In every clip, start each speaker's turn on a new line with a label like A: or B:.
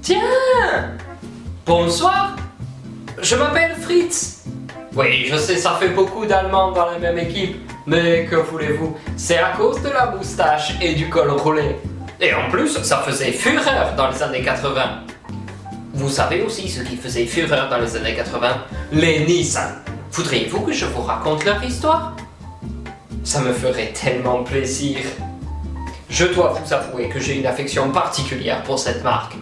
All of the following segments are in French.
A: Tiens! Bonsoir! Je m'appelle Fritz. Oui, je sais, ça fait beaucoup d'Allemands dans la même équipe, mais que voulez-vous? C'est à cause de la moustache et du col roulé. Et en plus, ça faisait fureur dans les années 80. Vous savez aussi ce qui faisait fureur dans les années 80? Les Nissan. Voudriez-vous que je vous raconte leur histoire? Ça me ferait tellement plaisir. Je dois vous avouer que j'ai une affection particulière pour cette marque.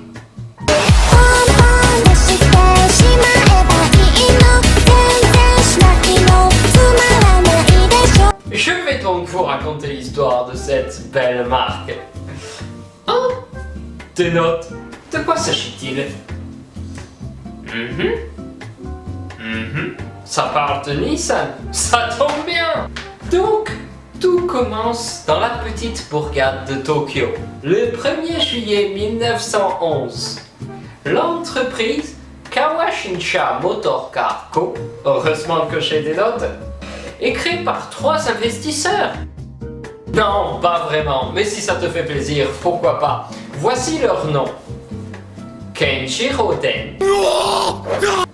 A: Je vais donc vous raconter l'histoire de cette belle marque. Oh, des notes. De quoi s'agit-il? Ça parle de Nissan. Ça tombe bien. Donc, tout commence dans la petite bourgade de Tokyo, le 1er juillet 1911. L'entreprise Kawashinsha Motor Car Co., heureusement que j'ai des notes, est créée par 3 investisseurs. Non, pas vraiment, mais si ça te fait plaisir, pourquoi pas. Voici leurs noms. Kenshiro Den,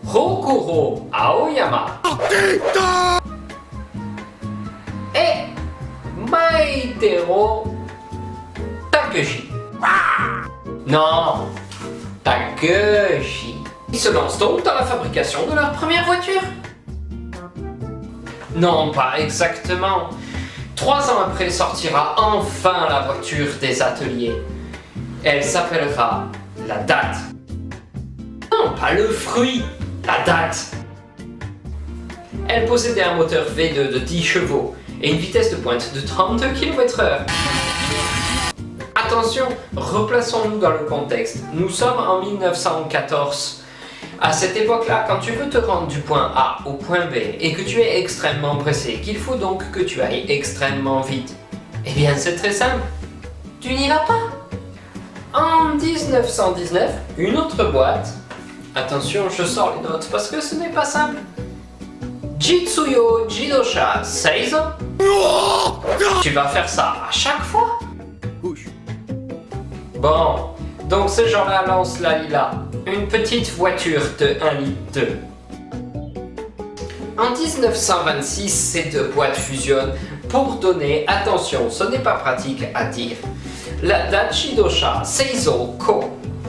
A: Rokuro Aoyama et Maitero Takeshi. Non, Takeshi. Ils se lancent donc dans la fabrication de leur première voiture. Non, pas exactement. 3 ans après sortira enfin la voiture des ateliers. Elle s'appellera la date. Non, pas le fruit, la date. Elle possédait un moteur V2 de 10 chevaux et une vitesse de pointe de 32 km/h. Attention, replaçons-nous dans le contexte. Nous sommes en 1914. À cette époque-là, quand tu veux te rendre du point A au point B et que tu es extrêmement pressé, qu'il faut donc que tu ailles extrêmement vite, eh bien c'est très simple. Tu n'y vas pas. En 1919, une autre boîte, attention, je sors les notes parce que ce n'est pas simple. Jitsuyo Jidosha Seizo. Tu vas faire ça à chaque fois? Bon, donc ces gens-là lancent la Lila, une petite voiture de 1,2 litre. En 1926, ces 2 boîtes fusionnent pour donner, attention, ce n'est pas pratique à dire, la Dachidosha Seizo Co.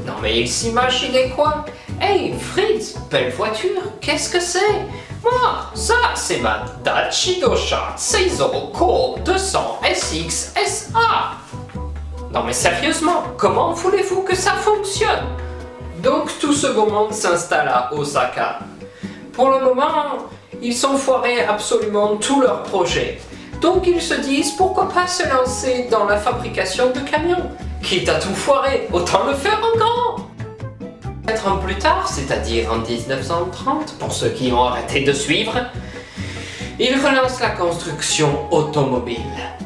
A: Non mais il s'imaginait quoi? Hey Fritz, belle voiture, qu'est-ce que c'est? Moi, ça c'est ma Dachidosha Seizo Co 200 SX SA. Non mais sérieusement, comment voulez-vous que ça fonctionne? Donc tout ce beau monde s'installe à Osaka. Pour le moment, ils ont foiré absolument tous leurs projets. Donc ils se disent pourquoi pas se lancer dans la fabrication de camions. Quitte à tout foirer, autant le faire en grand. 4 ans plus tard, c'est-à-dire en 1930, pour ceux qui ont arrêté de suivre, ils relancent la construction automobile.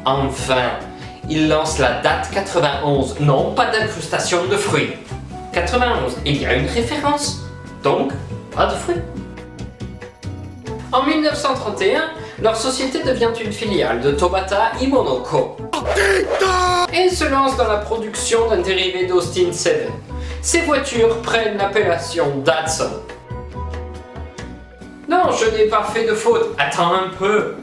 A: Enfin, ils lancent la date 91, non pas d'incrustation de fruits. 91, il y a une référence, donc pas de fruits. En 1931, leur société devient une filiale de Tobata Imonoko et se lance dans la production d'un dérivé d'Austin 7. Ces voitures prennent l'appellation Datsun. Non, je n'ai pas fait de faute, attends un peu.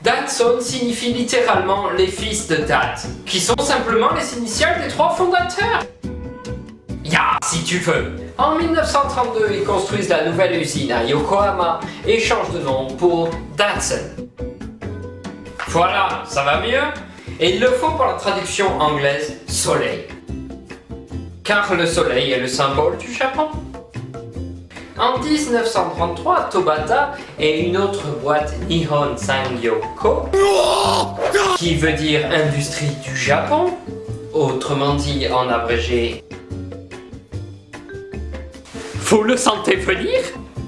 A: Datsun signifie littéralement les fils de date, qui sont simplement les initiales des 3 fondateurs. Ya, si tu veux. En 1932, ils construisent la nouvelle usine à Yokohama et changent de nom pour Datsun. Voilà, ça va mieux? Et il le faut pour la traduction anglaise soleil. Car le soleil est le symbole du Japon. En 1933, Tobata et une autre boîte Nihon Sangyo Co, qui veut dire industrie du Japon, autrement dit en abrégé. Vous le sentez venir?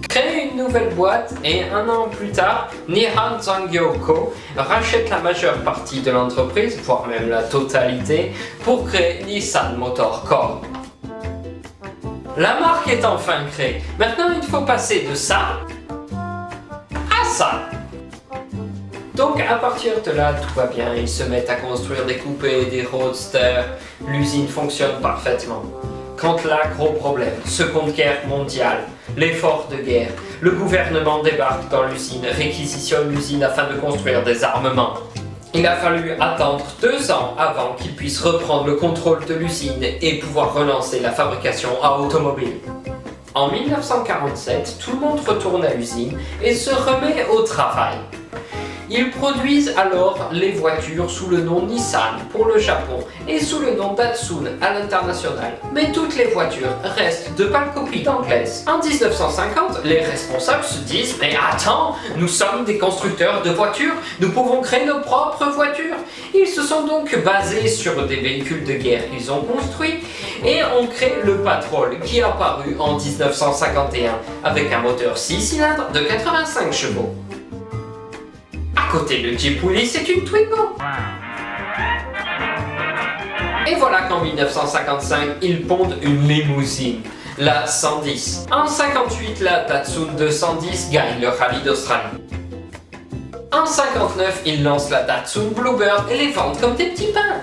A: Crée une nouvelle boîte et 1 an plus tard, Nihon Sangyo Co rachète la majeure partie de l'entreprise, voire même la totalité, pour créer Nissan Motor Co. La marque est enfin créée. Maintenant, il faut passer de ça à ça. Donc, à partir de là, tout va bien. Ils se mettent à construire des coupés, des roadsters. L'usine fonctionne parfaitement. quand là, gros problème, Seconde Guerre mondiale, l'effort de guerre, le gouvernement débarque dans l'usine, réquisitionne l'usine afin de construire des armements. Il a fallu attendre 2 ans avant qu'il puisse reprendre le contrôle de l'usine et pouvoir relancer la fabrication à automobile. En 1947, tout le monde retourne à l'usine et se remet au travail. Ils produisent alors les voitures sous le nom Nissan pour le Japon et sous le nom Datsun à l'international. Mais toutes les voitures restent de pâles copies anglaises. En 1950, les responsables se disent « Mais attends, nous sommes des constructeurs de voitures, nous pouvons créer nos propres voitures ». Ils se sont donc basés sur des véhicules de guerre qu'ils ont construits et ont créé le Patrol qui est apparu en 1951 avec un moteur 6 cylindres de 85 chevaux. À côté de Jeep Willys, c'est une Twingo. Et voilà qu'en 1955, ils pondent une limousine, la 110. En 58, la Datsun 210 gagne le rallye d'Australie. En 59, ils lancent la Datsun Bluebird et les vendent comme des petits pains.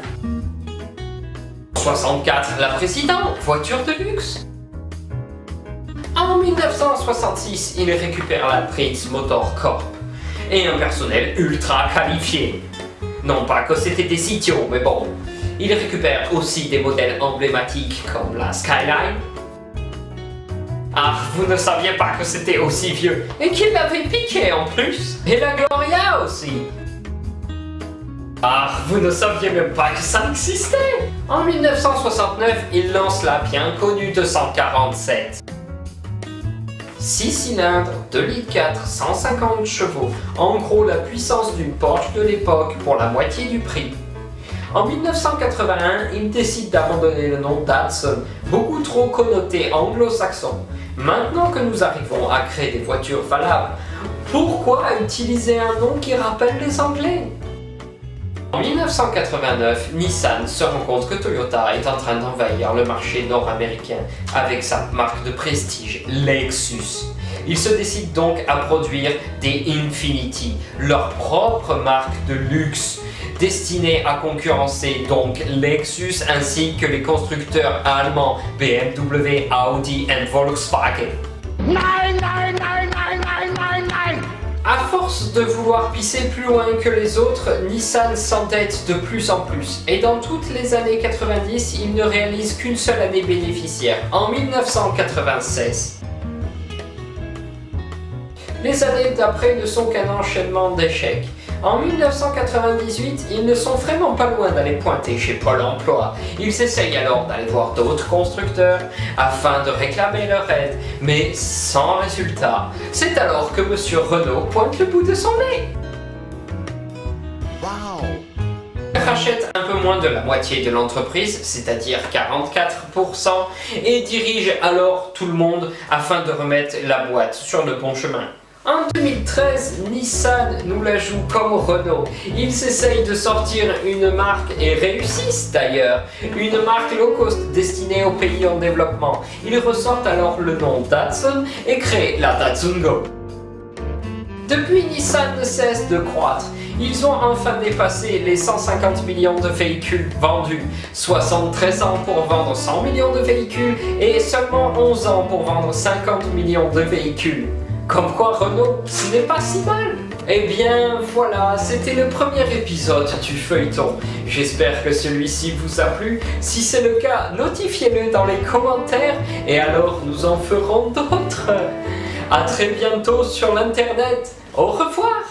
A: En 64, la Président, voiture de luxe. En 1966, ils récupèrent la Prince Motor Corp et un personnel ultra qualifié. Non pas que c'était des idiots, mais bon. Ils récupèrent aussi des modèles emblématiques comme la Skyline. Ah, vous ne saviez pas que c'était aussi vieux et qu'ils l'avaient piqué en plus. Et la Gloria aussi. Ah, vous ne saviez même pas que ça existait. En 1969, ils lancent la bien connue 247. 6 cylindres, 2 litres 4, 150 chevaux, en gros la puissance d'une Porsche de l'époque pour la moitié du prix. En 1981, ils décident d'abandonner le nom Datsun, beaucoup trop connoté anglo-saxon. Maintenant que nous arrivons à créer des voitures valables, pourquoi utiliser un nom qui rappelle les Anglais ? En 1989, Nissan se rend compte que Toyota est en train d'envahir le marché nord-américain avec sa marque de prestige, Lexus. Ils se décident donc à produire des Infiniti, leur propre marque de luxe, destinée à concurrencer donc Lexus ainsi que les constructeurs allemands BMW, Audi et Volkswagen. À force de vouloir pisser plus loin que les autres, Nissan s'endette de plus en plus. Et dans toutes les années 90, il ne réalise qu'une seule année bénéficiaire, en 1996. Les années d'après ne sont qu'un enchaînement d'échecs. En 1998, ils ne sont vraiment pas loin d'aller pointer chez Pôle emploi. Ils essayent alors d'aller voir d'autres constructeurs afin de réclamer leur aide, mais sans résultat. C'est alors que Monsieur Renault pointe le bout de son nez. Wow. Il rachète un peu moins de la moitié de l'entreprise, c'est-à-dire 44%, et dirige alors tout le monde afin de remettre la boîte sur le bon chemin. En 2013, Nissan nous la joue comme Renault. Ils essayent de sortir une marque, et réussissent d'ailleurs, une marque low cost destinée aux pays en développement. Ils ressortent alors le nom Datsun et créent la Datsun Go. Depuis, Nissan ne cesse de croître. Ils ont enfin dépassé les 150 millions de véhicules vendus, 73 ans pour vendre 100 millions de véhicules et seulement 11 ans pour vendre 50 millions de véhicules. Comme quoi Renault, ce n'est pas si mal. Eh bien voilà, c'était le premier épisode du feuilleton. J'espère que celui-ci vous a plu. Si c'est le cas, notifiez-le dans les commentaires et alors nous en ferons d'autres. A très bientôt sur l'internet. Au revoir.